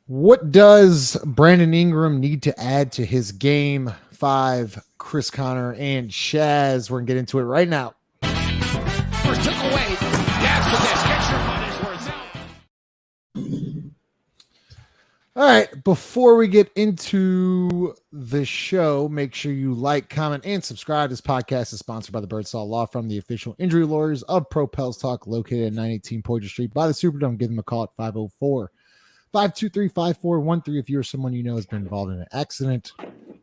What does Brandon Ingram need to add to his game? 5, Chris Connor and Shaz. We're going to get into it right now. First took away. That's the best. Get your money's worth now. All right. Before we get into the show, make sure you like, comment, and subscribe. This podcast is sponsored by the Birdsall Law Firm, the official injury lawyers of Pro Pels Talk, located at 918 Poydras Street by the Superdome. Give them a call at 504-523-5413 if you or someone you know has been involved in an accident.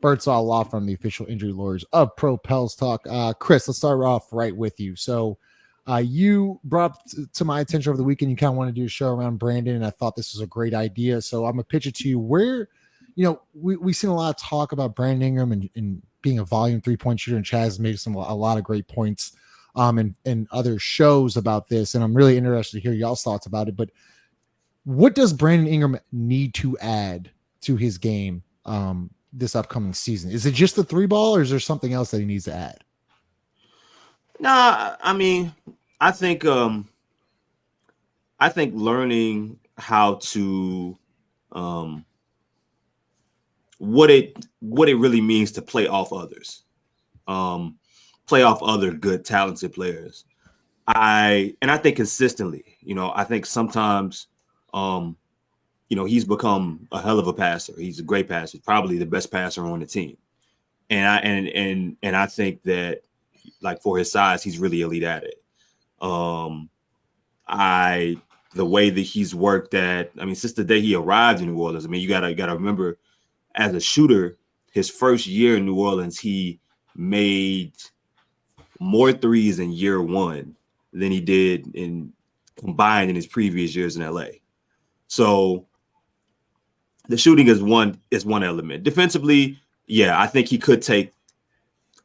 Birdsall Law Firm, the official injury lawyers of Pro Pels Talk. Chris, let's start off right with you. So you brought up to my attention over the weekend, you kind of want to do a show around Brandon, and I thought this was a great idea. So I'm going to pitch it to you. Where, we've seen a lot of talk about Brandon Ingram and being a volume 3-point shooter, and Chaz made a lot of great points and other shows about this, and I'm really interested to hear y'all's thoughts about it. But what does Brandon Ingram need to add to his game this upcoming season? Is it just the 3-ball, or is there something else that he needs to add? Nah, I mean, I think learning how to what it really means to play off others, play off other good, talented players. I think consistently, I think sometimes, he's become a hell of a passer. He's a great passer, probably the best passer on the team. And I think that, like, for his size, he's really elite at it. The way that he's worked since the day he arrived in New Orleans, you gotta remember, as a shooter, his first year in New Orleans, he made more threes in year one than he did combined in his previous years in LA. So the shooting is one element. Defensively, yeah, I think he could take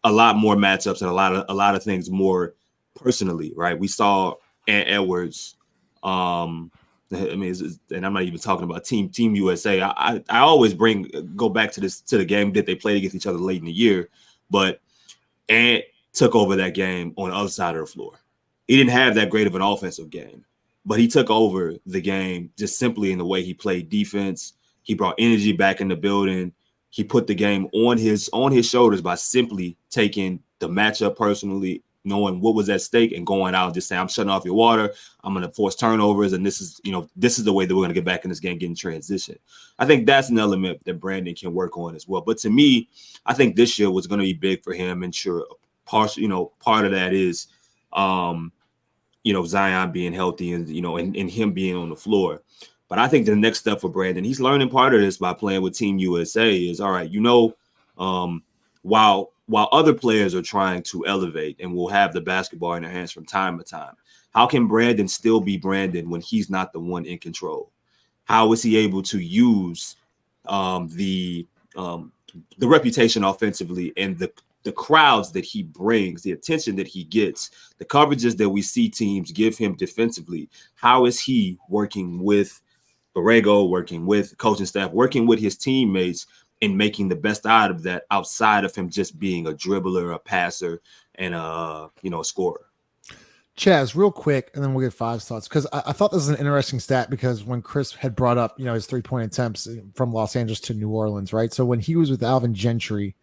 a lot more matchups and a lot of things more personally, right? We saw Edwards. And I'm not even talking about Team USA. I always go back to the game that they played against each other late in the year, but Ant took over that game on the other side of the floor. He didn't have that great of an offensive game, but he took over the game just simply in the way he played defense. He brought energy back in the building. He put the game on his shoulders by simply taking the matchup personally, knowing what was at stake, and going out and just saying, I'm shutting off your water. I'm going to force turnovers. And this is the way that we're going to get back in this game, get in transition. I think that's an element that Brandon can work on as well. But to me, I think this year was going to be big for him. And sure, part of that is, Zion being healthy and him being on the floor. But I think the next step for Brandon, he's learning part of this by playing with Team USA, is all right. While other players are trying to elevate and will have the basketball in their hands from time to time, how can Brandon still be Brandon when he's not the one in control? How is he able to use the reputation offensively and the crowds that he brings, the attention that he gets, the coverages that we see teams give him defensively? How is he working with Borrego, working with coaching staff, working with his teammates, and making the best out of that, outside of him just being a dribbler, a passer, and a scorer? Chaz, real quick, and then we'll get Five's thoughts, because I thought this was an interesting stat, because when Chris had brought up, his 3-point attempts from Los Angeles to New Orleans, right? So when he was with Alvin Gentry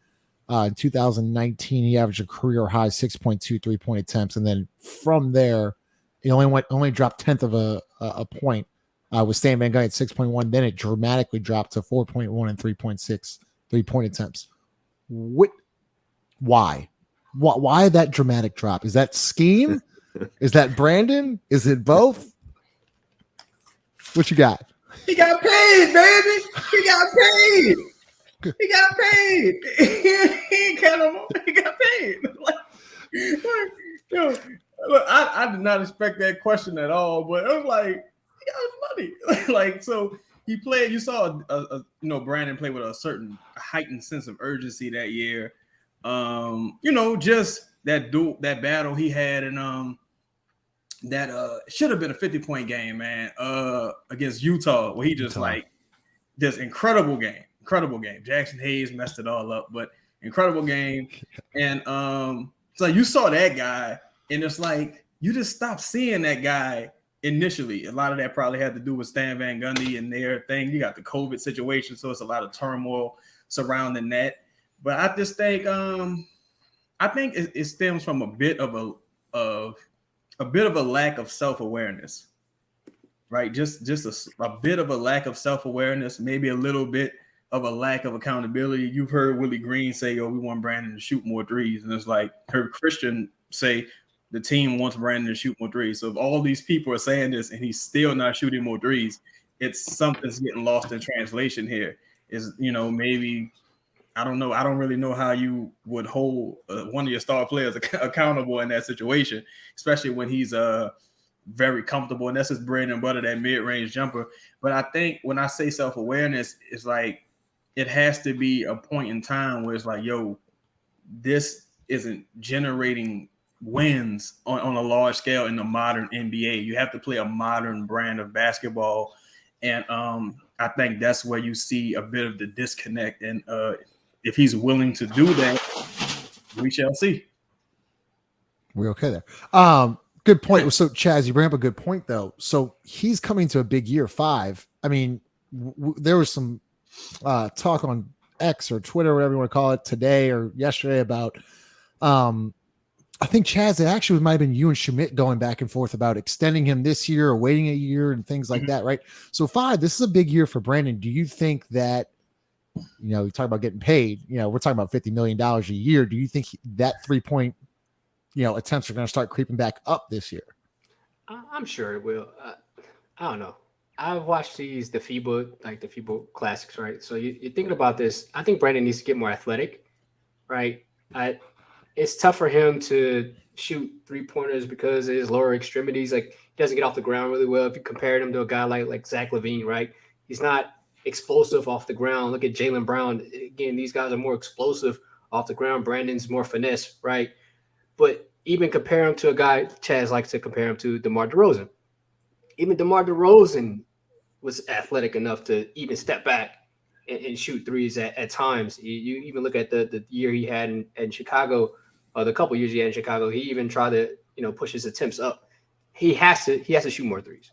in 2019, he averaged a career high 6.2 3-point attempts, and then from there, he only dropped 10th of a point. With Stan Van Gundy at 6.1, then it dramatically dropped to 4.1 and 3.6 3-point attempts. Why that dramatic drop? Is that scheme? Is that Brandon? Is it both? What you got? He got paid, baby. He got paid. He got paid. He ain't got no more. He got paid. I did not expect that question at all, but I was like, he got his money. So he played. You saw Brandon play with a certain heightened sense of urgency that year. Just that battle he had, and that should have been a 50-point game, man, against Utah, where he just incredible game. Jackson Hayes messed it all up, but incredible game. And so you saw that guy, and it's like you just stopped seeing that guy initially. A lot of that probably had to do with Stan Van Gundy and their thing. You got the COVID situation, so it's a lot of turmoil surrounding that. But I just think it stems from a bit of a lack of self-awareness, right? Just a bit of a lack of self-awareness, maybe a little bit of a lack of accountability. You've heard Willie Green say, "Oh, we want Brandon to shoot more threes," and it's like heard Christian say, "The team wants Brandon to shoot more threes." So if all these people are saying this and he's still not shooting more threes, it's something's getting lost in translation here. Is maybe. I don't know. I don't really know how you would hold one of your star players accountable in that situation, especially when he's very comfortable. And that's his bread and butter, that mid-range jumper. But I think when I say self-awareness, it's like it has to be a point in time where it's like, yo, this isn't generating wins on a large scale in the modern NBA. You have to play a modern brand of basketball. And I think that's where you see a bit of the disconnect. And if he's willing to do that, we shall see. We're okay there. Good point. So, Chaz, you bring up a good point, though. So he's coming to a big year 5. I mean, there was some talk on X or Twitter, whatever you want to call it, today or yesterday about, I think, Chaz, it actually might have been you and Schmidt going back and forth about extending him this year or waiting a year and things like that, right? So 5, this is a big year for Brandon. Do you think that, you talk about getting paid, we're talking about $50 million a year. Do you think that 3-point, attempts are going to start creeping back up this year? I'm sure it will. I don't know. I've watched the FIBA classics, right? So you're thinking about this. I think Brandon needs to get more athletic, right? It's tough for him to shoot 3-pointers because of his lower extremities. Like, he doesn't get off the ground really well. If you compare him to a guy like Zach LaVine, right? He's not explosive off the ground. Look at Jaylen Brown. Again, these guys are more explosive off the ground. Brandon's more finesse, right? But even compare him to a guy, Chaz likes to compare him to DeMar DeRozan. Even DeMar DeRozan was athletic enough to even step back and shoot threes at times. You even look at the year he had in Chicago, or the couple years he had in Chicago, he even tried to push his attempts up. He has to shoot more threes.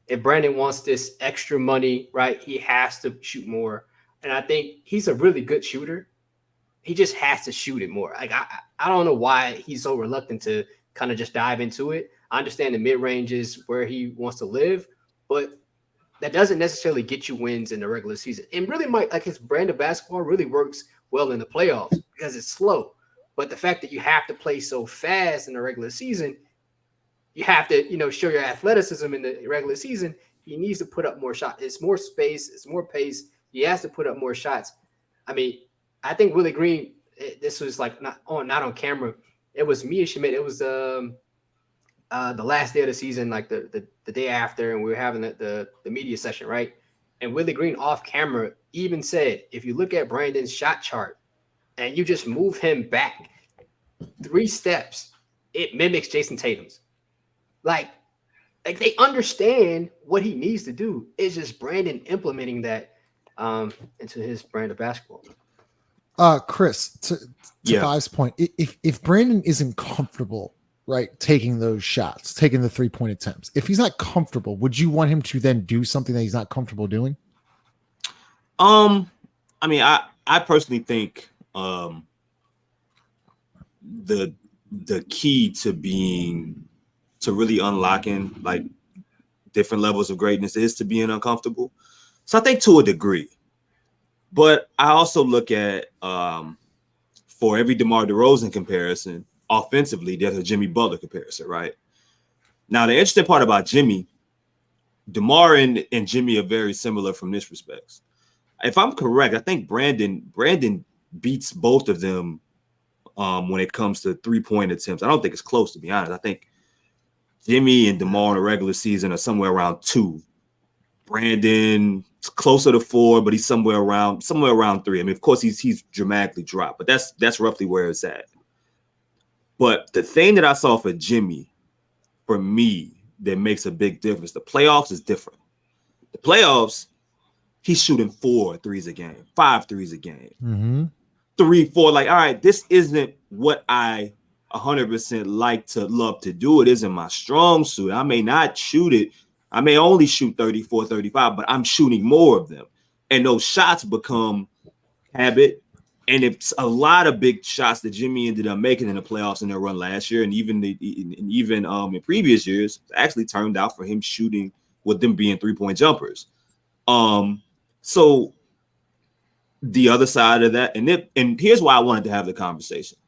If Brandon wants this extra money, right, he has to shoot more. And I think he's a really good shooter. He just has to shoot it more. Like, I don't know why he's so reluctant to kind of just dive into it. I understand the mid-range is where he wants to live, but that doesn't necessarily get you wins in the regular season. And really, his brand of basketball really works well in the playoffs because it's slow. But the fact that you have to play so fast in the regular season, you have to, show your athleticism in the regular season. He needs to put up more shots. It's more space. It's more pace. He has to put up more shots. I mean, I think Willie Green, this was like not on camera. It was me and Schmidt. It was the last day of the season, like the day after, and we were having the media session, right? And Willie Green off camera even said, if you look at Brandon's shot chart and you just move him back 3 steps, it mimics Jason Tatum's. Like they understand what he needs to do. It's just Brandon implementing that into his brand of basketball. Chris, to 5's point, if Brandon isn't comfortable, right, taking those shots, taking the 3-point attempts, if he's not comfortable, would you want him to then do something that he's not comfortable doing? I mean, I personally think the key to really unlocking like different levels of greatness is to being uncomfortable. So I think to a degree, but I also look at for every DeMar DeRozan comparison, offensively, there's a Jimmy Butler comparison, right? Now, the interesting part about Jimmy, DeMar and Jimmy are very similar from this respect. If I'm correct, I think Brandon beats both of them when it comes to 3-point attempts. I don't think it's close, to be honest. I think Jimmy and DeMar in the regular season are somewhere around 2. Brandon is closer to 4, but he's somewhere around 3. I mean, of course, he's dramatically dropped, but that's roughly where it's at. But the thing that I saw for Jimmy, for me, that makes a big difference, the playoffs is different. The playoffs, he's shooting 4 threes a game, 5 threes a game, 3, 4. Like, all right, this isn't what I 100% love to do. It isn't my strong suit. I may not shoot it I may only shoot 34, 35, but I'm shooting more of them. And those shots become habit. And it's a lot of big shots that Jimmy ended up making in the playoffs in their run last year, and even in previous years, actually turned out for him shooting with them being 3-point jumpers. So the other side of that, and here's why I wanted to have the conversation,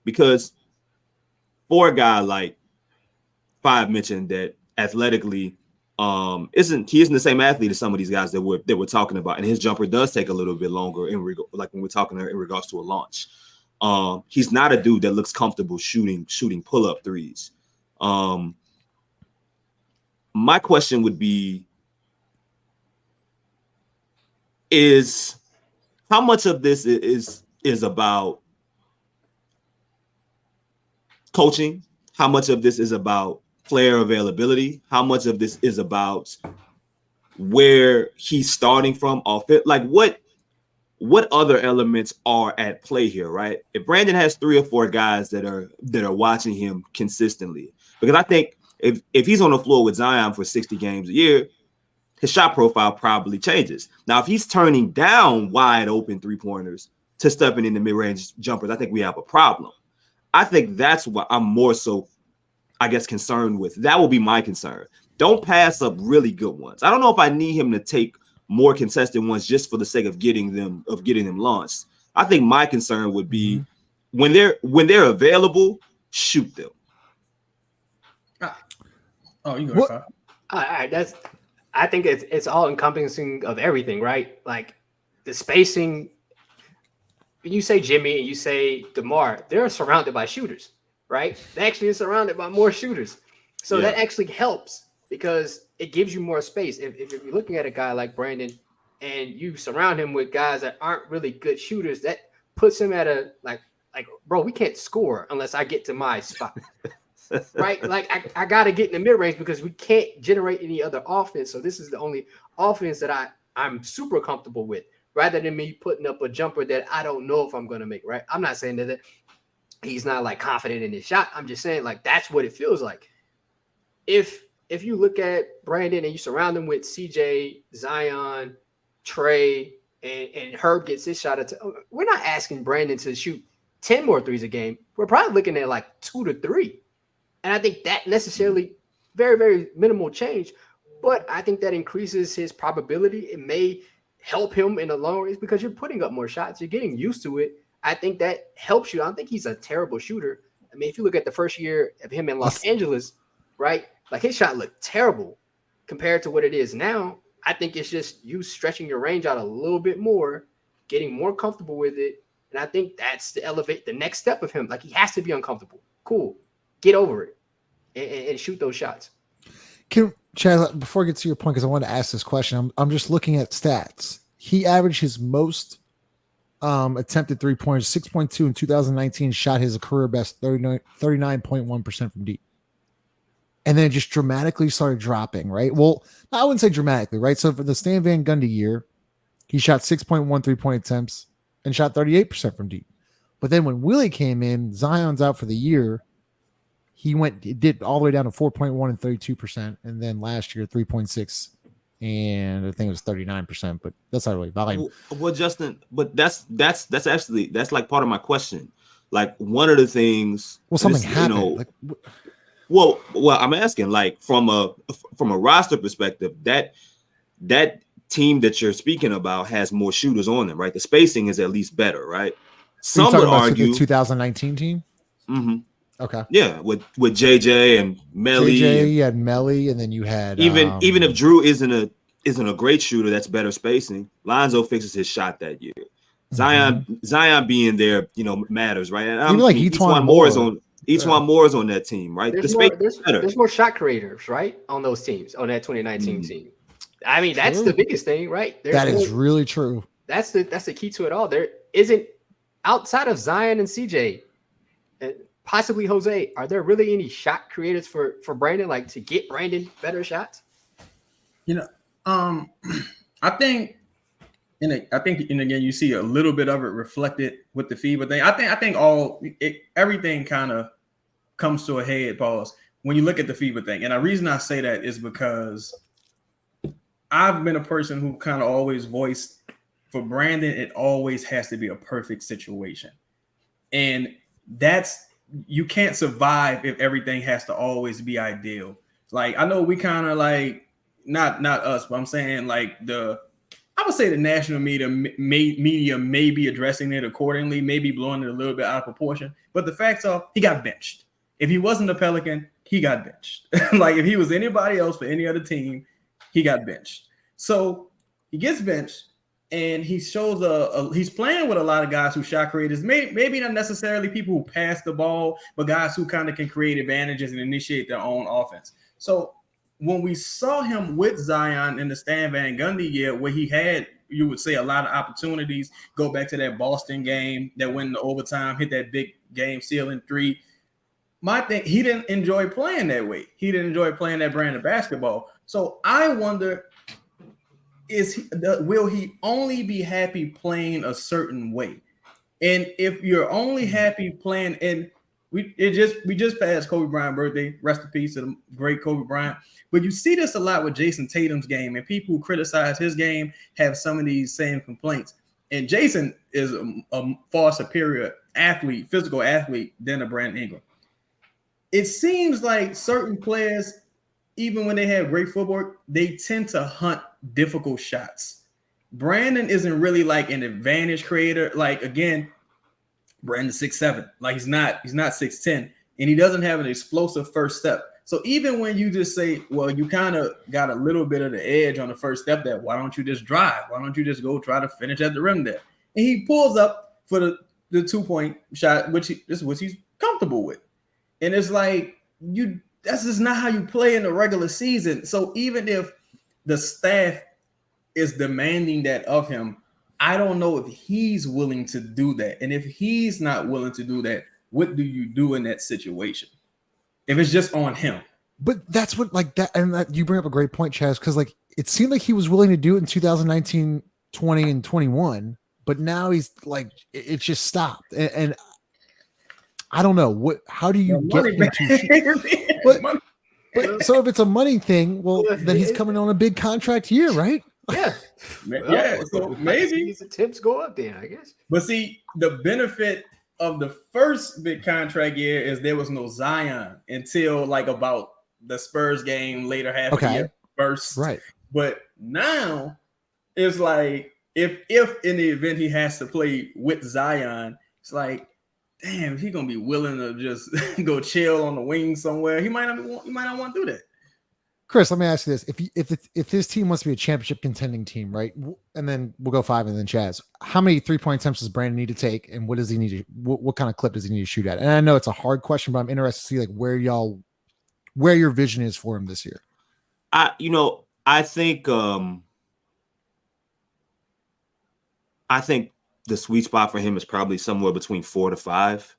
because for a guy like Five mentioned that athletically isn't the same athlete as some of these guys that we're talking about, and his jumper does take a little bit longer like when we're talking in regards to a launch. He's not a dude that looks comfortable shooting pull-up threes. My question would be is how much of this is about coaching? How much of this is about player availability? How much of this is about where he's starting from off it? Like what other elements are at play here, right? If Brandon has 3 or 4 guys that are watching him consistently, because I think if he's on the floor with Zion for 60 games a year, his shot profile probably changes. Now, if he's turning down wide open 3-pointers to stepping into mid-range jumpers, I think we have a problem. I think that's what I'm more so, I guess, concerned with. That will be my concern. Don't pass up really good ones. I don't know if I need him to take more contested ones just for the sake of getting them launched. I think my concern would be when they're available, shoot them. Oh, you go ahead. I think it's all encompassing of everything, right? Like the spacing. When you say Jimmy and you say DeMar, they're surrounded by shooters, right? They actually are surrounded by more shooters. So that actually helps because it gives you more space. If you're looking at a guy like Brandon and you surround him with guys that aren't really good shooters, that puts him at a like, bro, we can't score unless I get to my spot. Right? Like I got to get in the mid-range because we can't generate any other offense. So this is the only offense that I'm super comfortable with, rather than me putting up a jumper that I don't know if I'm going to make, right? I'm not saying that he's not like confident in his shot. I'm just saying like that's what it feels like. If you look at Brandon and you surround him with CJ, Zion, Trey, and Herb gets his shot, we're not asking Brandon to shoot 10 more threes a game. We're probably looking at like 2 to 3. And I think that necessarily very, very minimal change, but I think that increases his probability. It may help him in the long race because you're putting up more shots. You're getting used to it. I think that helps you. I don't think he's a terrible shooter. I mean, if you look at the first year of him in Los Angeles, right? Like his shot looked terrible compared to what it is now. I think it's just you stretching your range out a little bit more, getting more comfortable with it. And I think that's the next step of him. Like he has to be uncomfortable. Cool. Get over it and shoot those shots. Chad, before I get to your point, because I want to ask this question, I'm just looking at stats. He averaged his most attempted 3-pointers, 6.2 in 2019, shot his career best 39.1% from deep. And then it just dramatically started dropping, right? Well, I wouldn't say dramatically, right? So for the Stan Van Gundy year, he shot 6.1 3-point attempts and shot 38% from deep. But then when Willie came in, Zion's out for the year. It did all the way down to 4.1 and 32%. And then last year, 3.6 and I think it was 39%, but that's not really volume. Well, Justin, but that's like part of my question. Like one of the things, something happened. Well, I'm asking, like from a roster perspective, that team that you're speaking about has more shooters on them, right? The spacing is at least better, right? Some would argue the 2019 team. Mm-hmm. Okay. Yeah, with JJ and Melly. You had Melly, and then you had even if Drew isn't a great shooter, that's better spacing. Lonzo fixes his shot that year. Zion being there, matters, right? And even like Etuan Moore is on. Etuan Moore is on that team, right? There's more shot creators, right, on those teams, on that 2019 team. I mean, that's the biggest thing, right? That is really true. That's the key to it all. There isn't, outside of Zion and CJ, possibly Jose, are there really any shot creators for Brandon, like to get Brandon better shots? I think, and again, you see a little bit of it reflected with the FIBA thing. I think everything kind of comes to a head, pause, when you look at the FIBA thing, and the reason I say that is because I've been a person who kind of always voiced for Brandon, it always has to be a perfect situation. And you can't survive if everything has to always be ideal. Like, I know we kind of like, not us, but I'm saying like I would say the national media may be addressing it accordingly, maybe blowing it a little bit out of proportion. But the facts are, he got benched. If he wasn't a Pelican, he got benched. Like, if he was anybody else for any other team, he got benched. So he gets benched, and he shows he's playing with a lot of guys who shot creators, maybe not necessarily people who pass the ball, but guys who kind of can create advantages and initiate their own offense. So when we saw him with Zion in the Stan Van Gundy year, where he had, you would say, a lot of opportunities, go back to that Boston game that went into overtime, hit that big game sealing three. My thing, he didn't enjoy playing that way. He didn't enjoy playing that brand of basketball. So I wonder, will he only be happy playing a certain way? And if you're only happy playing, and we just passed Kobe Bryant's birthday, rest in peace to the great Kobe Bryant. But you see this a lot with Jason Tatum's game, and people who criticize his game have some of these same complaints. And Jason is a far superior athlete, physical athlete, than a Brandon Ingram. It seems like certain players, even when they have great footwork, they tend to hunt difficult shots. Brandon isn't really like an advantage creator. Like, again, Brandon's 6'7". Like, he's not 6'10", and he doesn't have an explosive first step. So even when you just say, well, you kind of got a little bit of the edge on the first step there, why don't you just drive? Why don't you just go try to finish at the rim there? And he pulls up for the 2-point shot, which he's comfortable with. And it's like, that's just not how you play in the regular season. So even if the staff is demanding that of him, I don't know if he's willing to do that. And if he's not willing to do that, what do you do in that situation? If it's just on him. But that's what, like, that, and that, you bring up a great point, Chaz, because like it seemed like he was willing to do it in 2019, 20, and 21, but now he's like, it's just stopped. And I don't know how do you get him to but so if it's a money thing, well, then he's coming on a big contract year, right? Yeah. Yeah. So maybe the tips go up then, I guess. But see, the benefit of the first big contract year is there was no Zion until like about the Spurs game later half of the year first. Right. But now it's like if in the event he has to play with Zion, it's like, damn, he's gonna be willing to just go chill on the wing somewhere. He might not want to do that. Chris, let me ask you this: if this team wants to be a championship contending team, right? And then we'll go 5, and then Chaz. How many 3-point attempts does Brandon need to take, and what does he need to? What kind of clip does he need to shoot at? And I know it's a hard question, but I'm interested to see like where your vision is for him this year. I think the sweet spot for him is probably somewhere between 4 to 5.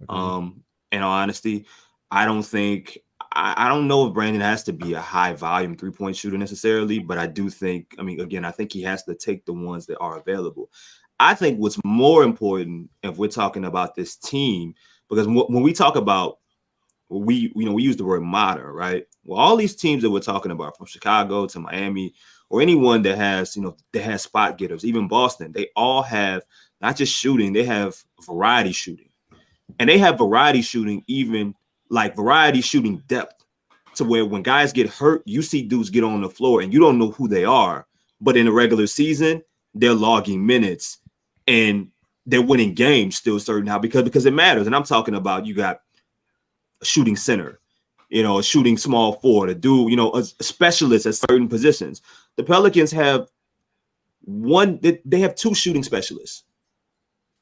Okay. In all honesty, I don't know if Brandon has to be a high volume 3-point shooter necessarily, but I do think, I think he has to take the ones that are available. I think what's more important if we're talking about this team, because when we talk about, we use the word modern, right? Well, all these teams that we're talking about, from Chicago to Miami, or anyone that has spot getters, even Boston, they all have not just shooting, they have variety shooting. And they have variety shooting, even like variety shooting depth, to where when guys get hurt, you see dudes get on the floor and you don't know who they are. But in the regular season, they're logging minutes and they're winning games still somehow because it matters. And I'm talking about, you got a shooting center, a shooting small forward, a specialist at certain positions. The Pelicans have they have 2 shooting specialists.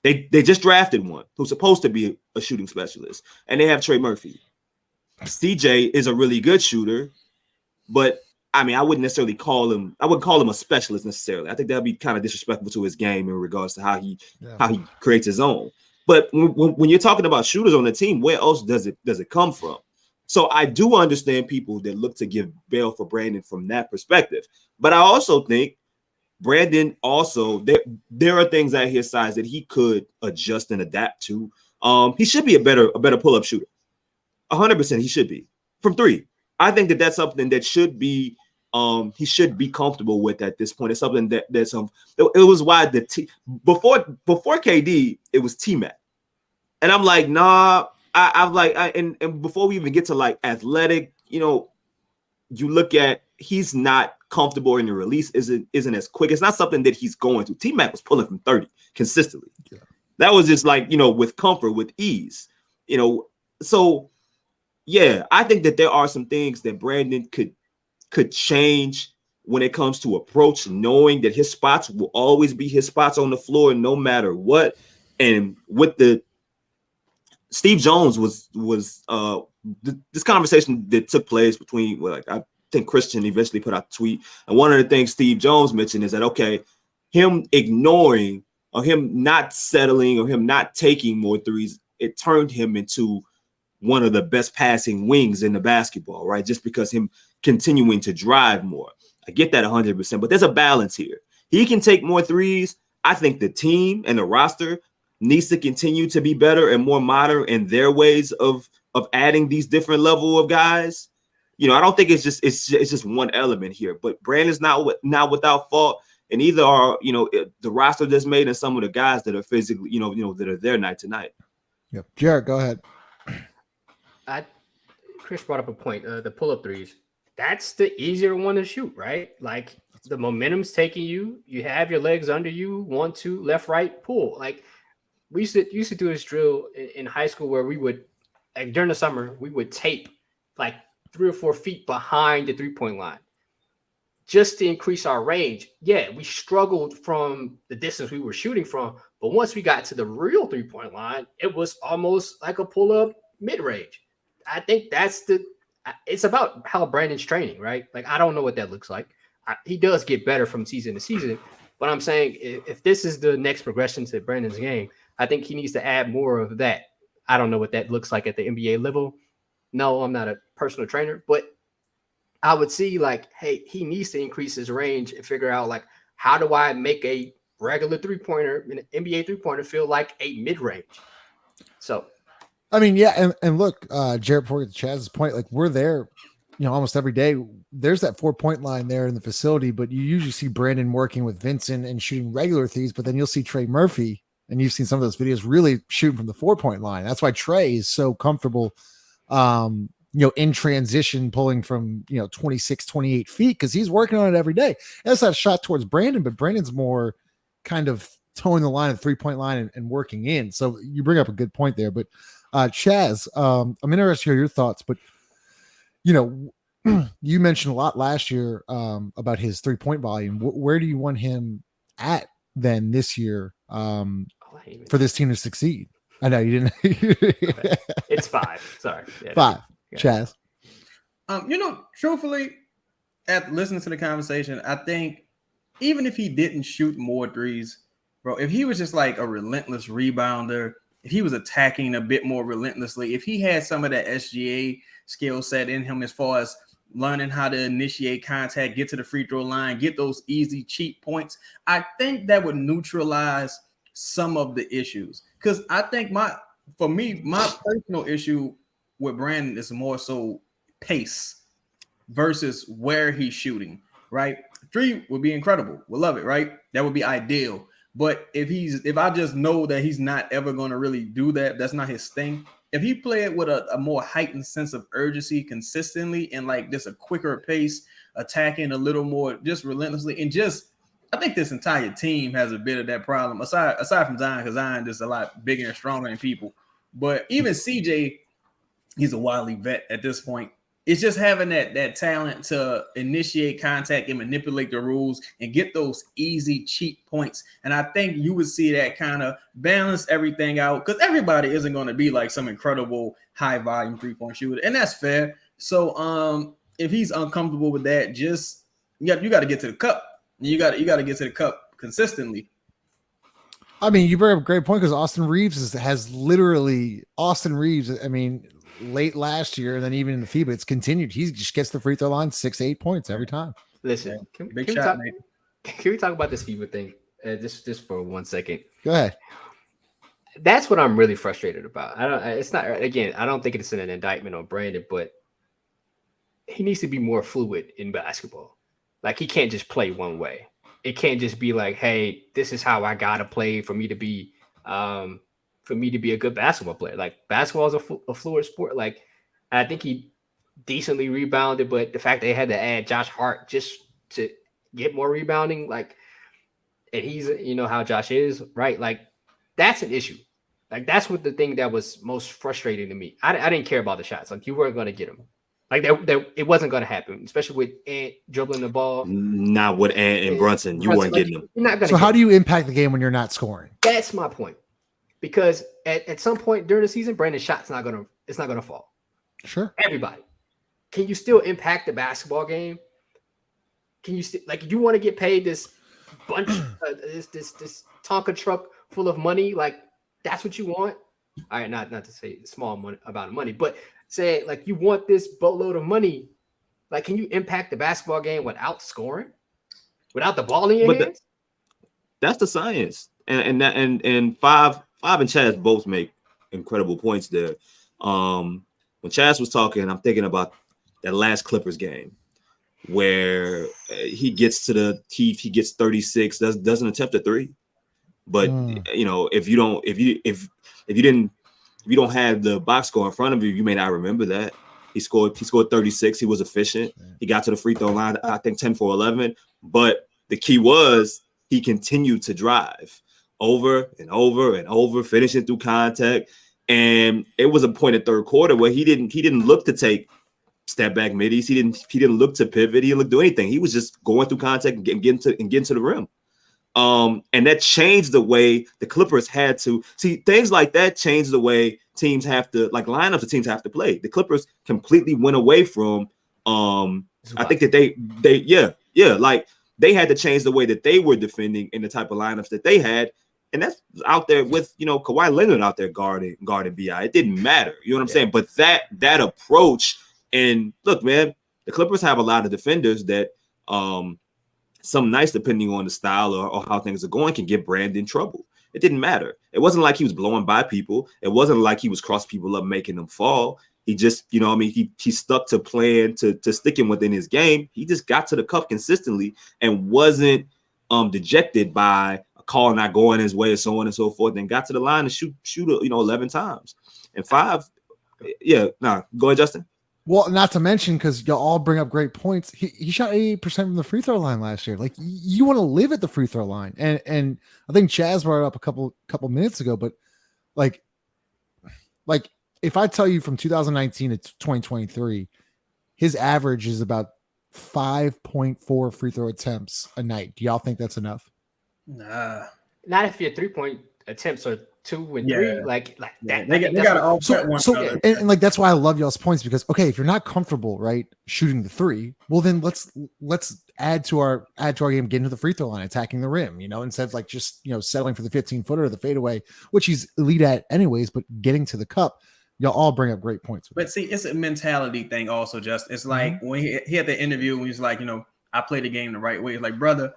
They just drafted one who's supposed to be a shooting specialist, and they have Trey Murphy. CJ is a really good shooter, but I wouldn't necessarily call him a specialist necessarily. I think that'd be kind of disrespectful to his game in regards to how he creates his own. But when you're talking about shooters on the team, where else does it come from? So I do understand people that look to give bail for Brandon from that perspective. But I also think Brandon also, there are things at his size that he could adjust and adapt to. He should be a better pull-up shooter. 100% he should be. from three. I think that that's something that should be he should be comfortable with at this point. It's something that's it was why before KD it was T-Mac, and I'm like, nah. And before we even get to like athletic, you look at he's not comfortable in the release isn't as quick. It's not something that he's going to. T-Mac was pulling from 30 consistently. Yeah. That was just like, with comfort, with ease, So yeah, I think that there are some things that Brandon could change when it comes to approach, knowing that his spots will always be his spots on the floor no matter what. And with the Steve Jones was this conversation that took place between, I think Christian eventually put out a tweet, and one of the things Steve Jones mentioned is that, okay, him ignoring or him not settling or him not taking more threes, it turned him into one of the best passing wings in the basketball, right? Just because him continuing to drive more. I get that 100%, but there's a balance here. He can take more threes. I think the team and the roster needs to continue to be better and more modern in their ways of adding these different level of guys. I don't think it's just one element here, but Brandon's not without fault, and either are the roster that's made and some of the guys that are physically that are there night to night. Yep, Jared, go ahead. Chris brought up a point. The pull-up threes. That's the easier one to shoot, right? Like the momentum's taking you. You have your legs under you. 1, 2, left, right, pull. Like we used to do this drill in high school where we would, like during the summer, we would tape like 3 or 4 feet behind the 3-point line just to increase our range. Yeah, we struggled from the distance we were shooting from, but once we got to the real 3-point line, it was almost like a pull-up mid-range. I think it's about how Brandon's training, right? Like, I don't know what that looks like. He does get better from season to season, but I'm saying if this is the next progression to Brandon's game, I think he needs to add more of that. I don't know what that looks like at the NBA level. No, I'm not a personal trainer, but I would see like, hey, he needs to increase his range and figure out like, how do I make a regular 3-pointer, an NBA 3-pointer feel like a mid-range? So, I mean, yeah, and look, Jared, before we get to Chaz's point, like we're there, almost every day. There's that 4-point line there in the facility, but you usually see Brandon working with Vincent and shooting regular threes, but then you'll see Trey Murphy, and you've seen some of those videos really shooting from the 4-point line. That's why Trey is so comfortable, in transition, pulling from, 26, 28 feet, because he's working on it every day. And that's not a shot towards Brandon, but Brandon's more kind of towing the line of the 3-point line and working in. So you bring up a good point there, but Chaz, I'm interested to hear your thoughts, but you mentioned a lot last year about his 3-point volume. Where do you want him at then this year for this team to succeed? I know you didn't. Okay. It's 5. Sorry. Yeah, 5. Chaz. Truthfully, after listening to the conversation, I think even if he didn't shoot more threes, bro, if he was just like a relentless rebounder, if he was attacking a bit more relentlessly, if he had some of that SGA skill set in him as far as learning how to initiate contact, get to the free throw line, get those easy, cheap points, I think that would neutralize some of the issues. Because I think my personal issue with Brandon is more so pace versus where he's shooting, right? 3 would be incredible. We'll love it, right? That would be ideal. But if I just know that he's not ever going to really do that, that's not his thing. If he played with a more heightened sense of urgency consistently and like just a quicker pace, attacking a little more just relentlessly, and just I think this entire team has a bit of that problem. Aside from Zion, because Zion is a lot bigger and stronger than people. But even CJ, he's a wily vet at this point. It's just having that talent to initiate contact and manipulate the rules and get those easy, cheap points. And I think you would see that kind of balance everything out, because everybody isn't going to be like some incredible high volume 3-point shooter, and that's fair. So if he's uncomfortable with that, just you got to get to the cup. You got to get to the cup consistently. I mean, you bring up a great point, because Austin Reeves has literally I mean, late last year, and then even in the FIBA, it's continued. He just gets the free throw line 6 to 8 points every time. Listen, can we talk about this FIBA thing just for 1 second? Go ahead. That's what I'm really frustrated about. I don't think it's an indictment on Brandon, but he needs to be more fluid in basketball. Like, he can't just play one way. It can't just be like, hey, this is how I gotta play for me to be a good basketball player. Like, basketball is a fluid sport. Like, I think he decently rebounded, but the fact they had to add Josh Hart just to get more rebounding, like, and he's, you know how Josh is, right? Like, that's an issue. Like, that's what the thing that was most frustrating to me. I didn't care about the shots. Like, you weren't going to get them. Like, it wasn't going to happen, especially with Ant dribbling the ball. Not with Ant and Brunson. You weren't getting them. You're not gonna So how do you impact the game when you're not scoring? That's my point. Because at some point during the season, Brandon's shot's not gonna fall. Sure. Everybody. Can you still impact the basketball game? Can you still, like, you want to get paid this bunch, this Tonka truck full of money? Like, that's what you want? All right, not to say small money about money, but say, like, you want this boatload of money. Like, can you impact the basketball game without scoring, without the ball in your hands? That's the science, and Five and Chaz both make incredible points there. When Chaz was talking, I'm thinking about that last Clippers game where he gets to the teeth, he gets 36, doesn't attempt a three. But you know, if you don't have the box score in front of you, you may not remember that. He scored 36. He was efficient. He got to the free throw line, I think 10 for 11. But the key was he continued to drive over and over and over, finishing through contact. And it was a point in third quarter where he didn't look to take step back middies. He didn't look to pivot. He didn't look to do anything. He was just going through contact and getting to the rim. And that changed the way the Clippers had to see things like that. Changed the way teams have to, like, lineups the teams have to play. The Clippers completely went away from. I think that they like they had to change the way that they were defending in the type of lineups that they had. And that's out there with, you know, Kawhi Leonard out there guarding BI. It didn't matter. You know what I'm saying? But that approach, and look, man, the Clippers have a lot of defenders that some nights, depending on the style or how things are going, can get Brandon in trouble. It didn't matter. It wasn't like he was blowing by people. It wasn't like he was crossing people up, making them fall. He just, you know, I mean, he stuck to plan to sticking within his game. He just got to the cup consistently and wasn't dejected by a call not going his way, and so on and so forth, and got to the line to shoot 11 times. And Five, go ahead, Justin. Well, not to mention, because y'all all bring up great points, he shot 88% from the free throw line last year. Like, you want to live at the free throw line. And I think Chaz brought it up a couple minutes ago, but like if I tell you from 2019 to 2023, his average is about 5.4 free throw attempts a night. Do y'all think that's enough? Nah. Not if your 3-point attempts are 2 and 3, like that. They got to offset one another. And like, that's why I love y'all's points, because okay, if you're not comfortable, right, shooting the three, well then let's add to our game, getting to the free throw line, attacking the rim, you know, instead of like just, you know, settling for the 15-footer or the fadeaway, which he's elite at anyways, but getting to the cup. Y'all all bring up great points. But see, it's a mentality thing also, Justin. It's like when he had the interview when he's like, you know, I play the game the right way. It's like, brother,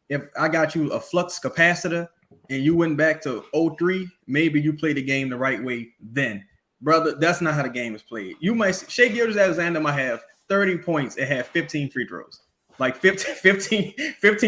if I got you a flux capacitor and you went back to 03, maybe you play the game the right way then. Brother, that's not how the game is played. You might – Shai Gilgeous-Alexander might have 30 points and have 15 free throws. Like 15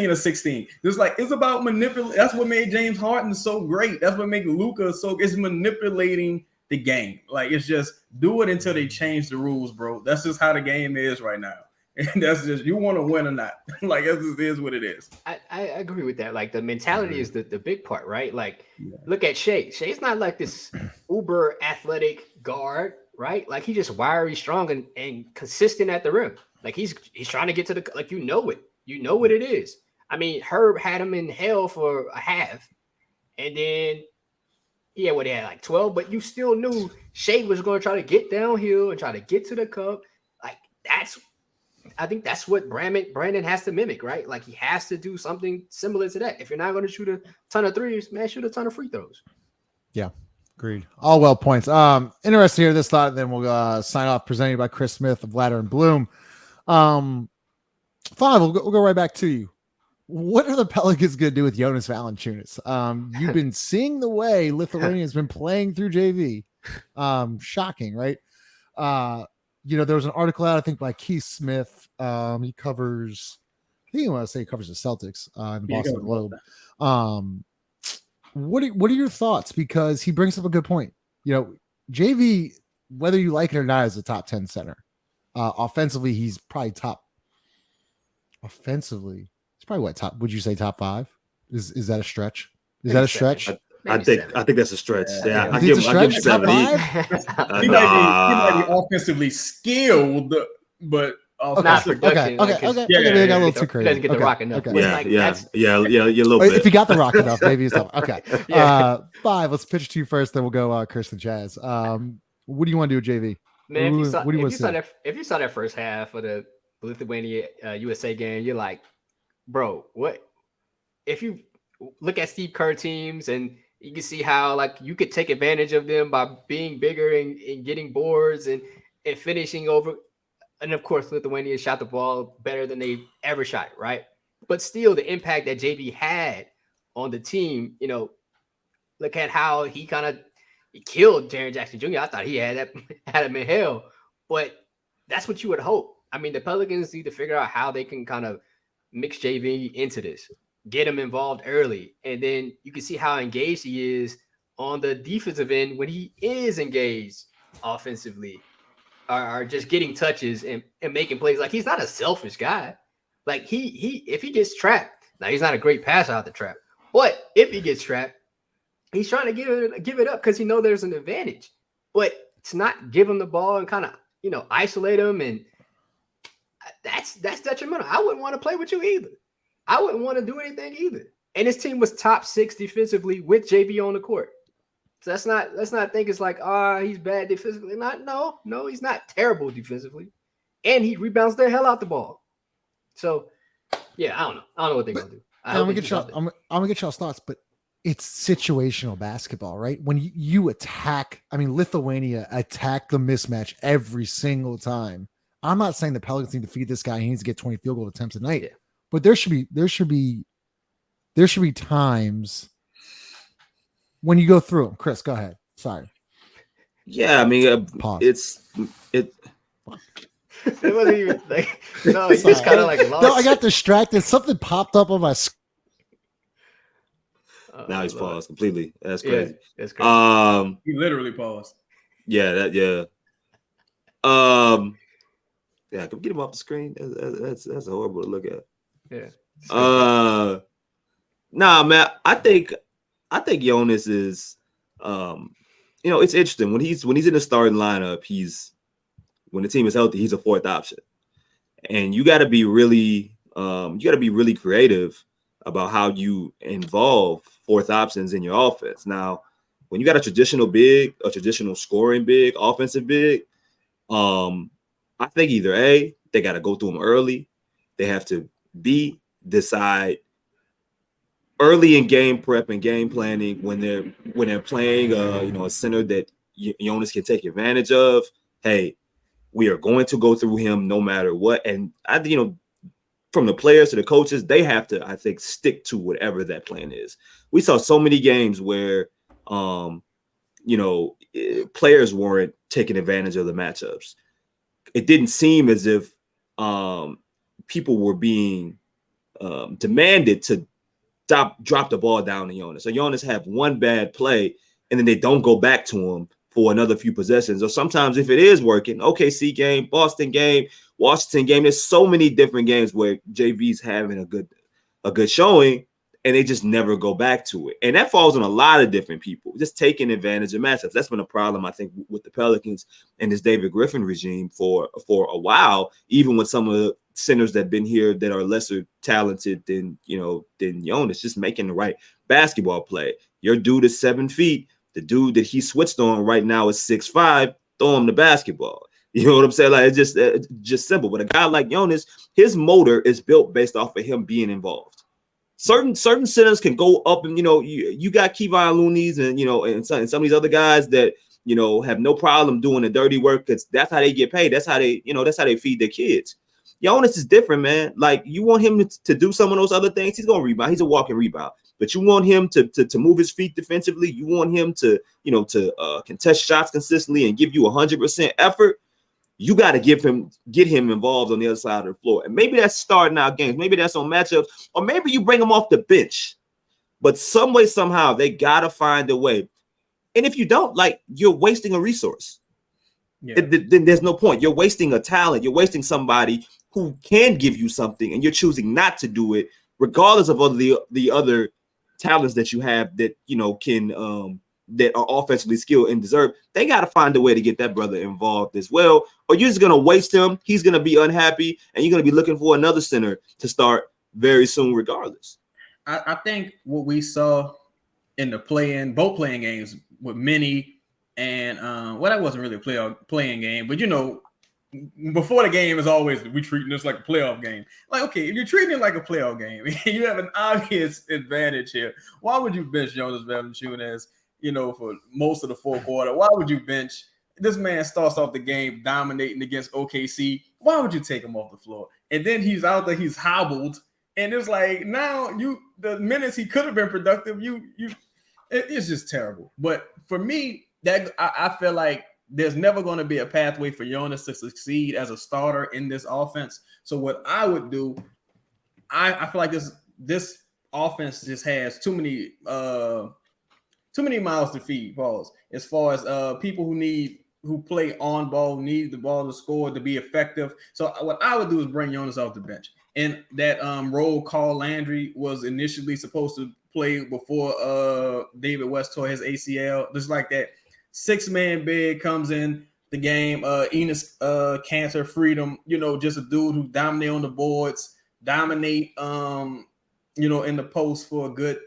or 16. It's like, it's about manipulating. That's what made James Harden so great. That's what made Luka so – it's manipulating the game. Like, it's just do it until they change the rules, bro. That's just how the game is right now. And that's just, you want to win or not. Like, it is what it is. I agree with that. Like, the mentality is the big part, right? Like, look at Shai. Shai's not like this uber athletic guard, right? Like, he's just wiry, strong, and consistent at the rim. Like, he's trying to get to the, like, you know it. You know what it is. I mean, Herb had him in hell for a half. And then, he had like 12, but you still knew Shai was going to try to get downhill and try to get to the cup. Like, I think that's what Brandon has to mimic, right? Like, he has to do something similar to that. If you're not going to shoot a ton of threes, man, shoot a ton of free throws. Yeah, agreed. All well points. Interested to hear this thought, then we'll sign off. Presented by Chris Smith of Latter Blum. Fine, we'll go right back to you. What are the Pelicans going to do with Jonas Valanciunas? You've been seeing the way Lithuania has been playing through JV. Shocking, right? there was an article out, I think, by Keith Smith. He covers, I think he want to say he covers the Celtics in the Boston Globe. What are your thoughts? Because he brings up a good point. JV, whether you like it or not, is a top 10 center. Offensively, he's probably top. Offensively, it's probably what top? Would you say top 5? Is that a stretch? Is that a stretch? I think that's a stretch. Yeah, I give him 7. He might be offensively skilled, but not production. Okay. Maybe I got a little too crazy. He doesn't get the rock enough. Yeah, a little bit. If he got the rock enough, maybe it's tough. Okay. Yeah. 5. Let's pitch to you first, then we'll go Kirsten Chaz. What do you want to do with JV? Man, if you saw that first half of the Lithuania USA game, you're like, bro, what? If you look at Steve Kerr teams and you can see how like you could take advantage of them by being bigger and getting boards and finishing over. And of course, Lithuania shot the ball better than they ever shot, right? But still, the impact that JV had on the team, look at how he kind of killed Jaren Jackson Jr. I thought he had him in hell, but that's what you would hope. I mean, the Pelicans need to figure out how they can kind of mix JV into this, get him involved early, and then you can see how engaged he is on the defensive end when he is engaged offensively. Are just getting touches and making plays. Like, he's not a selfish guy. Like, he if he gets trapped, now he's not a great passer out the trap, but if he gets trapped, he's trying to give it up because he knows there's an advantage. But to not give him the ball and kind of isolate him, and that's detrimental. I wouldn't want to play with you either. I wouldn't want to do anything either. And his team was top 6 defensively with JV on the court. So let's not think it's like, he's bad defensively. No, he's not terrible defensively. And he rebounds the hell out the ball. So, yeah, I don't know what they're going to do. I'm gonna get y'all's thoughts, but it's situational basketball, right? When you attack, Lithuania attack the mismatch every single time. I'm not saying the Pelicans need to feed this guy. He needs to get 20 field goal attempts a night, but there should be times when you go through them. Chris, go ahead. Sorry. Yeah, Pause. It wasn't even like, no, you just kind of like lost. No, I got distracted. Something popped up on my screen. Now he's paused completely. That's crazy. Yeah, that's crazy. He literally paused. Yeah, can we get him off the screen? That's horrible to look at. Yeah. Nah, man. I think Jonas is, it's interesting when he's in the starting lineup. When the team is healthy, he's a 4th option, and you got to be really creative about how you involve 4th options in your offense. Now, when you got a traditional scoring big, offensive big, I think either A, they got to go through them early. They have to B, decide early in game prep and game planning when they're playing a center that Jonas can take advantage of. Hey, we are going to go through him no matter what. And from the players to the coaches, they have to, I think, stick to whatever that plan is. We saw so many games where players weren't taking advantage of the matchups. It didn't seem as if people were being demanded to drop the ball down to Jonas. So Jonas have one bad play, and then they don't go back to him for another few possessions. Or sometimes if it is working, OKC game, Boston game, Washington game, there's so many different games where JV's having a good showing, and they just never go back to it. And that falls on a lot of different people, just taking advantage of matchups. That's been a problem, I think, with the Pelicans and this David Griffin regime for a while, even with some of the centers that have been here that are lesser talented than Jonas, just making the right basketball play. Your dude is 7 feet. The dude that he switched on right now is 6'5". Throw him the basketball. You know what I'm saying? Like, it's just simple. But a guy like Jonas, his motor is built based off of him being involved. Certain centers can go up, and you got Kevon Looney's and some of these other guys that have no problem doing the dirty work because that's how they get paid. That's how they feed their kids. Jonas is different, man. Like, you want him to do some of those other things. He's gonna rebound. He's a walking rebound. But you want him to move his feet defensively. You want him to contest shots consistently and give you 100% effort. you got to get him involved on the other side of the floor. And maybe that's starting out games. Maybe that's on matchups, or maybe you bring him off the bench. But some way, somehow, they got to find a way. And if you don't, like, you're wasting a resource. Yeah. Then there's no point. You're wasting a talent. You're wasting somebody who can give you something, and you're choosing not to do it, regardless of the other talents that you have that, you know, can that are offensively skilled and deserve. They got to find a way to get that brother involved as well, or you're just going to waste him. He's going to be unhappy, and you're going to be looking for another center to start very soon regardless. I think what we saw in the both playing games with Minnie and that wasn't really a playing game, but you know, before the game is always we treating this like a playoff game. Like, okay, if you're treating it like a playoff game, you have an obvious advantage here. Why would you bench Jonas Valanciunas, you know, for most of the fourth quarter? Why would you bench? This man starts off the game dominating against OKC. Why would you take him off the floor? And then he's out there, he's hobbled. And it's like, now the minutes he could have been productive, it's just terrible. But for me, that I feel like there's never going to be a pathway for Jonas to succeed as a starter in this offense. So what I would do, I feel like this offense just has too many mouths to feed, Pauls, as far as people who play on ball, need the ball to score to be effective. So what I would do is bring Jonas off the bench. And that role Carl Landry was initially supposed to play before David West tore his ACL. Just like that 6-man big comes in the game. Enos Cancer Freedom, you know, just a dude who dominate on the boards, dominate, you know, in the post for a good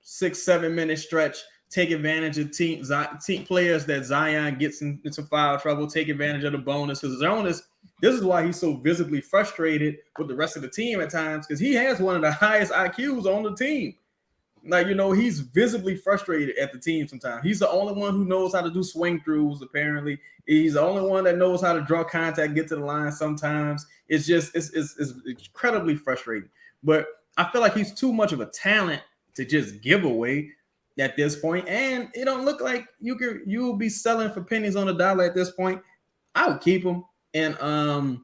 6-7 minute stretch. Take advantage of team players that Zion gets into foul trouble. Take advantage of the bonus, because Jonas, this is why he's so visibly frustrated with the rest of the team at times, because he has one of the highest IQs on the team. Like, you know, he's visibly frustrated at the team sometimes. He's the only one who knows how to do swing throughs, apparently. He's the only one that knows how to draw contact, get to the line sometimes. It's incredibly frustrating. But I feel like he's too much of a talent to just give away at this point. And it don't look like you will be selling for pennies on a dollar at this point. I would keep him. And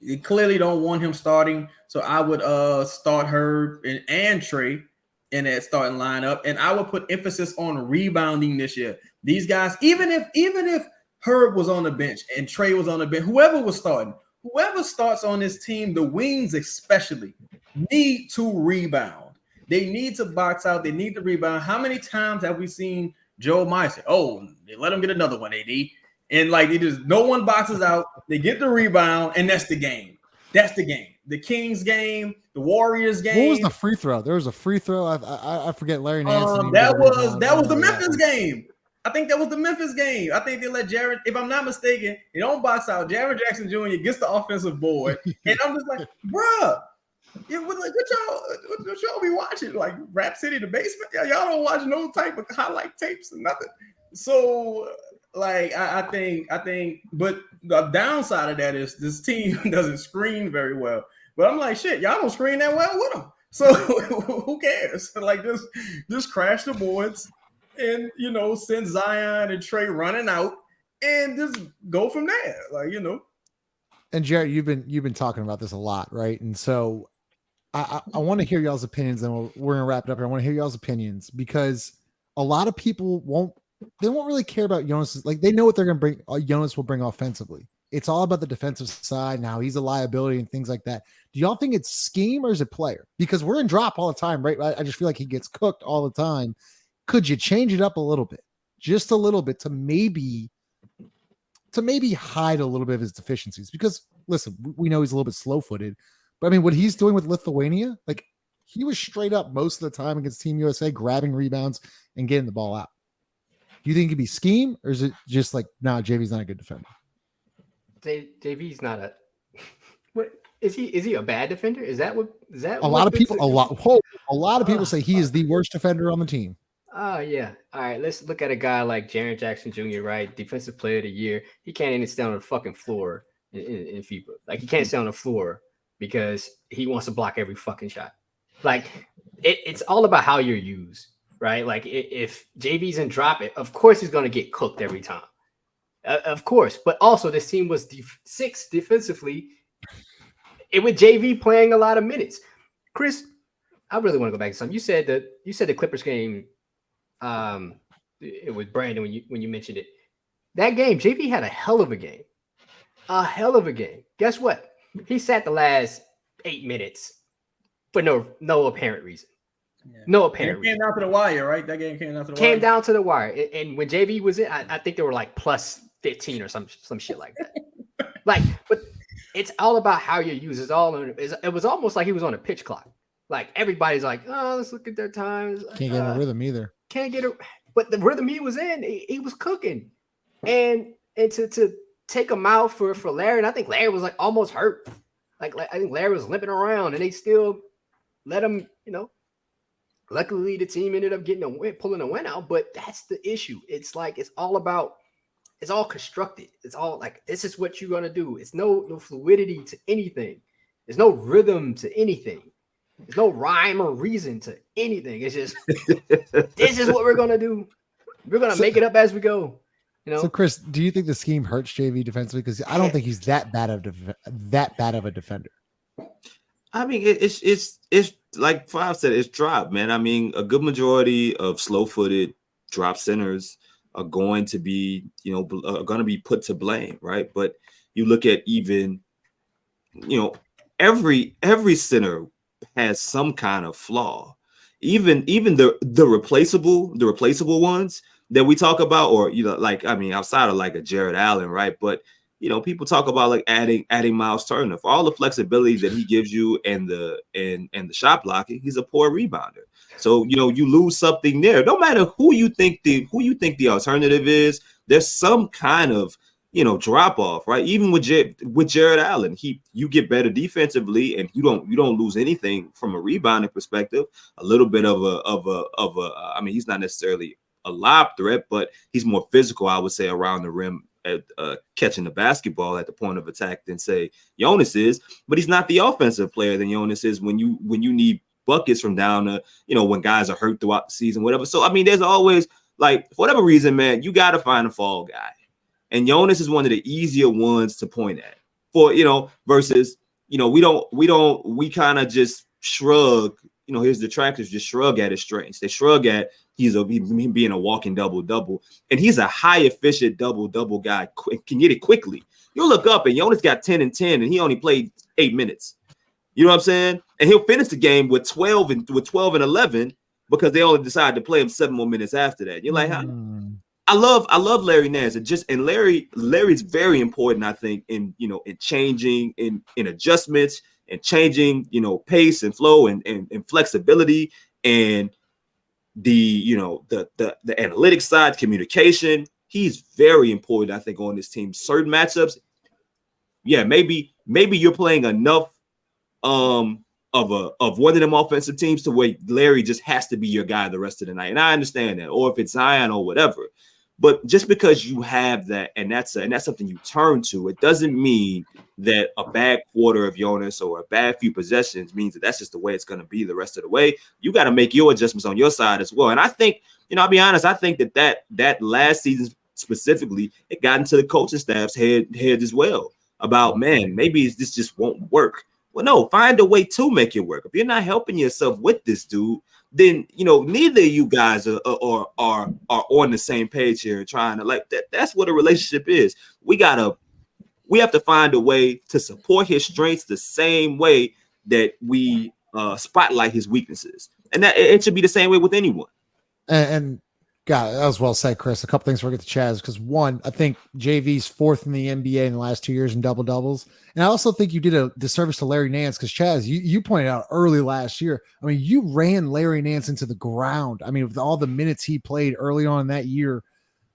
you clearly don't want him starting. So I would start Herb and Trey in that starting lineup. And I would put emphasis on rebounding this year. These guys, even if Herb was on the bench and Trey was on the bench, whoever starts on this team, the wings especially, need to rebound. They need to box out. They need to rebound. How many times have we seen Joe Meyer say, "Oh, they let him get another one, AD," and like no one boxes out. They get the rebound, and that's the game. That's the game. The Kings game, the Warriors game. What was the free throw? There was a free throw. I forget. Larry Nance. That was the Memphis game. I think that was the Memphis game. I think they let Jared, if I'm not mistaken, they don't box out. Jared Jackson Jr. gets the offensive board, and I'm just like, bruh. Yeah, what y'all be watching? Like Rap City, the basement? Yeah, y'all don't watch no type of highlight tapes or nothing. So, like, I think, but the downside of that is this team doesn't screen very well. But I'm like, shit, y'all don't screen that well with them. So who cares? Like, just crash the boards and, you know, send Zion and Trey running out and just go from there. Like, you know. And Jared, you've been talking about this a lot, right? And so I want to hear y'all's opinions, and we're gonna wrap it up here. I want to hear y'all's opinions, because a lot of people won't really care about Jonas. Like, they know what they're gonna bring. Jonas will bring offensively. It's all about the defensive side now. He's a liability and things like that. Do y'all think it's scheme or is it player? Because we're in drop all the time, right? I just feel like he gets cooked all the time. Could you change it up a little bit, just a little bit, to maybe hide a little bit of his deficiencies? Because listen, we know he's a little bit slow-footed. But I mean, what he's doing with Lithuania, like, he was straight up most of the time against Team USA, grabbing rebounds and getting the ball out. Do you think it could be scheme, or is it just like, no, JV's not a good defender? JV's not a. What is he? Is he a bad defender? Is that a lot of people? A lot of people say he is the worst defender on the team. Oh, yeah. All right, let's look at a guy like Jaren Jackson Jr., right? Defensive Player of the Year. He can't even stay on the fucking floor in FIBA. Like, he can't stay on the floor because he wants to block every fucking shot. Like, it's all about how you're used, right? Like, if JV's in drop it, of course he's going to get cooked every time. Of course, but also this team was sixth defensively, and with JV playing a lot of minutes. Chris, I really want to go back to something you said. The Clippers game, with Brandon when you mentioned it. That game, JV had a hell of a game. Guess what? He sat the last 8 minutes for no apparent reason. Yeah. No apparent reason. Came down to the wire, right? That game came down to the wire. Came down to the wire. And when JV was in, I think they were like plus 15 or some shit like that. But it's all about how you use it. It was almost like he was on a pitch clock. Like everybody's like, oh, let's look at their times. Can't get a rhythm either. But the rhythm he was in, he was cooking. And to take him out for Larry, and I think Larry was like almost hurt. Like I think Larry was limping around, and they still let him, Luckily, the team ended up pulling a win out, but that's the issue. It's like it's all constructed. It's all like this is what you're gonna do. It's no fluidity to anything. There's no rhythm to anything. There's no rhyme or reason to anything. It's just this is what we're gonna do. We're gonna make it up as we go. So, Chris, do you think the scheme hurts JV defensively? Because I don't think he's that bad of a defender. I mean, it's like Five said, it's drop, man. I mean, a good majority of slow-footed drop centers are going to be, put to blame, right? But you look at even, every center has some kind of flaw. Even the replaceable ones that we talk about, or outside of like a Jared Allen, right? But people talk about like adding Miles Turner for all the flexibility that he gives you and the shot blocking. He's a poor rebounder. So you lose something there. No matter who you think the alternative is, there's some kind of drop off, right? Even with Jared Allen, you get better defensively, and you don't lose anything from a rebounding perspective. A little bit of a I mean, he's not necessarily a lob threat, but he's more physical, I would say, around the rim at catching the basketball at the point of attack than say Jonas is. But he's not the offensive player than Jonas is when you need buckets from down to when guys are hurt throughout the season, whatever. So I mean, there's always, like, for whatever reason, man, you got to find a fall guy. And Jonas is one of the easier ones to point at versus, we kind of just shrug, his detractors just shrug at his strengths. They shrug at him being a walking double-double. And he's a high efficient double-double guy, can get it quickly. You'll look up and Jonas got 10 and 10 and he only played 8 minutes. You know what I'm saying? And he'll finish the game with 12 and 11 because they only decided to play him 7 more minutes after that. You're like, huh? I love Larry Nance, and Larry's very important, I think, in changing in adjustments and changing pace and flow and flexibility and the analytics side, communication. He's very important, I think, on this team. Certain matchups, yeah, maybe you're playing enough of one of them offensive teams to where Larry just has to be your guy the rest of the night, and I understand that. Or if it's Zion or whatever. But just because you have that, and that's something you turn to, it doesn't mean that a bad quarter of Jonas or a bad few possessions means that that's just the way it's going to be the rest of the way. You got to make your adjustments on your side as well. And I think, I'll be honest, I think that last season specifically, it got into the coaching staff's head as well about, man, maybe this just won't work. Well, no, find a way to make it work. If you're not helping yourself with this dude, then neither of you guys are on the same page here trying to, like, that's what a relationship is. We have to find a way to support his strengths the same way that we spotlight his weaknesses, and that it should be the same way with anyone. And God, that was well said, Chris. A couple things before we get to Chaz, because one, I think JV's 4th in the NBA in the last 2 years in double doubles, and I also think you did a disservice to Larry Nance because Chaz, you pointed out early last year. I mean, you ran Larry Nance into the ground. I mean, with all the minutes he played early on in that year,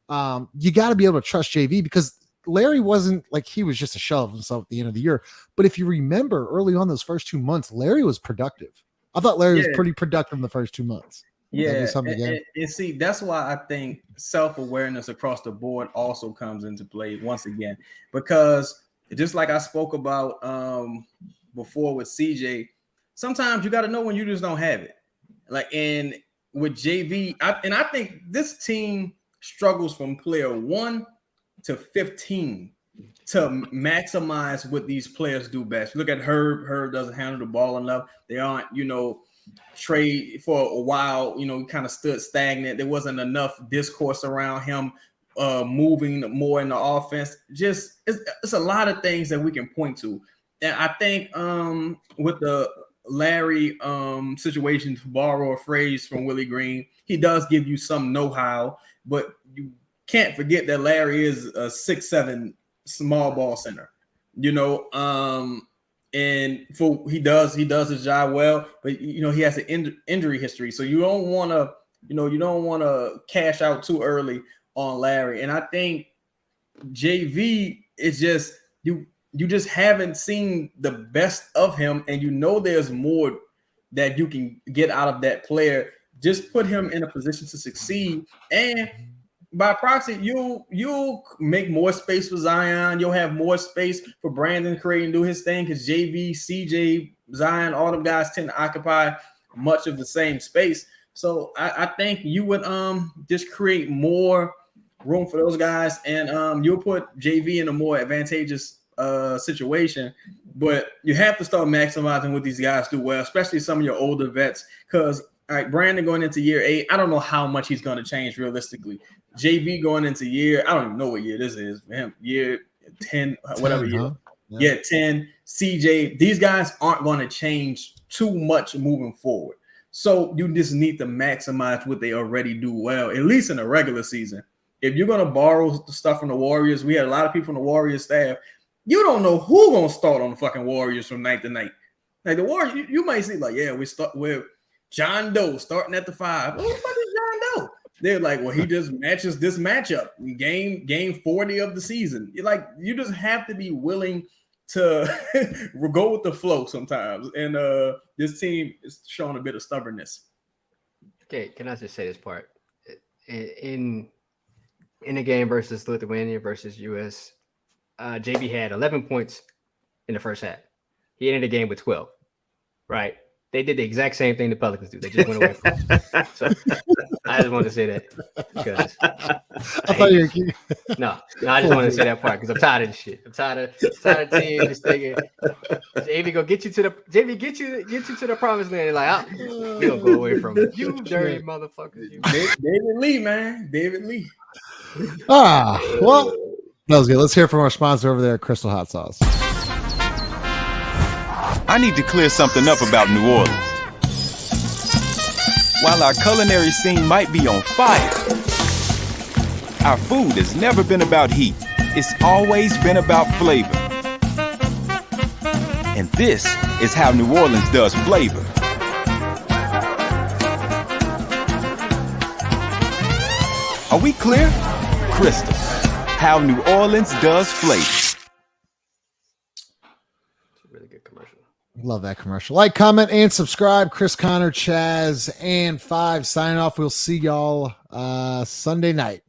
you got to be able to trust JV because Larry wasn't like he was just a shell of himself at the end of the year. But if you remember early on those first 2 months, Larry was productive. I thought Larry was pretty productive in the first 2 months. Yeah, and see, that's why I think self-awareness across the board also comes into play once again, because just like I spoke about before with CJ, sometimes you got to know when you just don't have it. Like, and with JV, I think this team struggles from player 1 to 15 to maximize what these players do best. Look at Herb. Herb doesn't handle the ball enough. They aren't, trade for a while, kind of stood stagnant. There wasn't enough discourse around him moving more in the offense. Just it's a lot of things that we can point to. And I think with the Larry situation, to borrow a phrase from Willie Green, he does give you some know-how, but you can't forget that Larry is a 6'7" small ball center, and he does his job well, but he has an injury history, so you don't want to cash out too early on Larry. And I think JV is just you just haven't seen the best of him, and there's more that you can get out of that player. Just put him in a position to succeed, and by proxy, you'll make more space for Zion. You'll have more space for Brandon to create and do his thing, because JV, CJ, Zion, all them guys tend to occupy much of the same space. So I think you would just create more room for those guys, and you'll put JV in a more advantageous situation. But you have to start maximizing what these guys do well, especially some of your older vets, because all right, Brandon going into year 8, I don't know how much he's going to change realistically. JV going into I don't even know what year this is for him. Year 10, whatever year. Huh? Yeah, 10. CJ, these guys aren't going to change too much moving forward. So you just need to maximize what they already do well, at least in the regular season. If you're going to borrow stuff from the Warriors, we had a lot of people from the Warriors staff. You don't know who's going to start on the fucking Warriors from night to night. Like the Warriors, you might see we're John Doe starting at the 5. Who the fuck is John Doe? They're like, well, he just matches this matchup. Game 40 of the season. You just have to be willing to go with the flow sometimes. And this team is showing a bit of stubbornness. Okay, can I just say this part? In the game versus Lithuania versus US, JB had 11 points in the first half. He ended the game with 12, right? They did the exact same thing the Pelicans do. They just went away from it. So I just wanted to say that because I just wanted to say that part because I'm tired of this shit. I'm tired of the team just thinking JV go get you to the promised land. Like we'll go away from it. You dirty motherfuckers. You. David Lee, man. David Lee. Well, that was good. Let's hear from our sponsor over there, Crystal Hot Sauce. I need to clear something up about New Orleans. While our culinary scene might be on fire, our food has never been about heat. It's always been about flavor. And this is how New Orleans does flavor. Are we clear? Crystal, how New Orleans does flavor. Love that commercial. Like, comment, and subscribe. Chris, Connor, Chaz, and 5 signing off. We'll see y'all Sunday night.